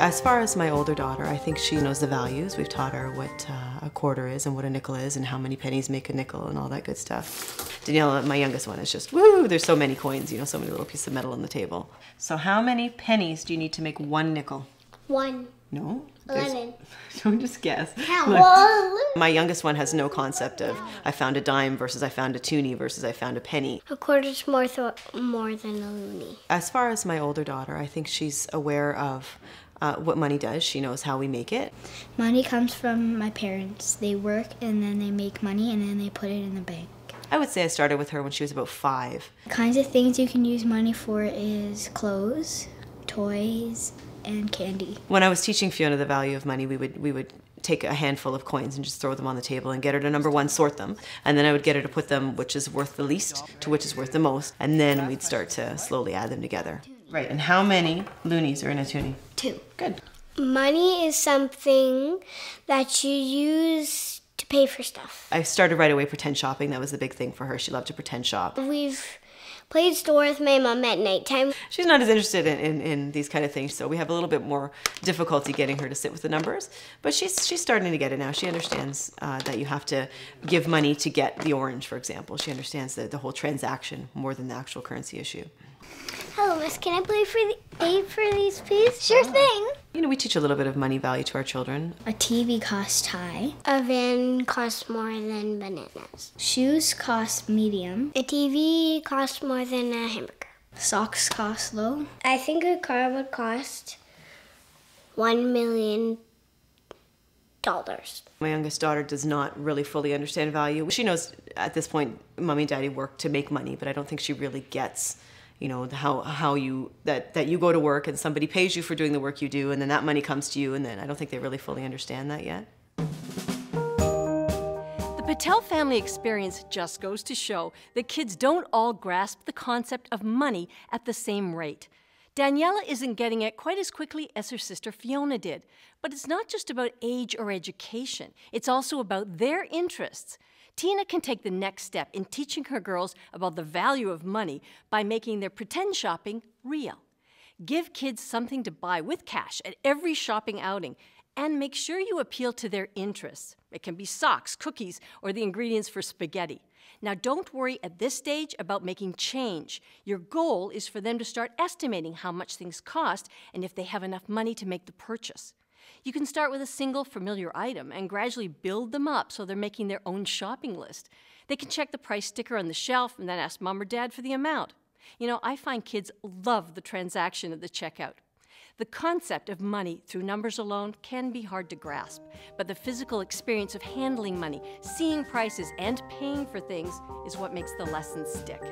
As far as my older daughter, I think she knows the values. We've taught her what a quarter is and what a nickel is and how many pennies make a nickel and all that good stuff. Daniela, my youngest one, is just, woo, there's so many coins, you know, so many little pieces of metal on the table. So how many pennies do you need to make one nickel? 1. No? 11. Don't just guess. Look. My youngest one has no concept of I found a dime versus I found a toonie versus I found a penny. A quarter's more than a loonie. As far as my older daughter, I think she's aware of what money does. She knows how we make it. Money comes from my parents. They work and then they make money and then they put it in the bank. I would say I started with her when she was about 5. The kinds of things you can use money for is clothes, toys, and candy. When I was teaching Fiona the value of money, we would take a handful of coins and just throw them on the table and get her to, number one, sort them. And then I would get her to put them which is worth the least to which is worth the most. And then we'd start to slowly add them together. Right, and how many loonies are in a toonie? 2. Good. Money is something that you use to pay for stuff. I started right away pretend shopping. That was the big thing for her. She loved to pretend shop. We've played store with my mom at nighttime. She's not as interested in these kind of things, so we have a little bit more difficulty getting her to sit with the numbers. But she's starting to get it now. She understands that you have to give money to get the orange, for example. She understands the whole transaction more than the actual currency issue. Hello, miss. Can I pay for these, please? Sure thing. You know, we teach a little bit of money value to our children. A TV costs high. A van costs more than bananas. Shoes cost medium. A TV costs more than a hamburger. Socks cost low. I think a car would cost $1 million. My youngest daughter does not really fully understand value. She knows at this point, mommy and daddy work to make money, but I don't think she really gets, you know, how you, that you go to work and somebody pays you for doing the work you do, and then that money comes to you, and then I don't think they really fully understand that yet. The Patel family experience just goes to show that kids don't all grasp the concept of money at the same rate. Daniela isn't getting it quite as quickly as her sister Fiona did. But it's not just about age or education. It's also about their interests. Tina can take the next step in teaching her girls about the value of money by making their pretend shopping real. Give kids something to buy with cash at every shopping outing, and make sure you appeal to their interests. It can be socks, cookies, or the ingredients for spaghetti. Now, don't worry at this stage about making change. Your goal is for them to start estimating how much things cost and if they have enough money to make the purchase. You can start with a single familiar item and gradually build them up so they're making their own shopping list. They can check the price sticker on the shelf and then ask mom or dad for the amount. You know, I find kids love the transaction at the checkout. The concept of money through numbers alone can be hard to grasp, but the physical experience of handling money, seeing prices, and paying for things is what makes the lesson stick.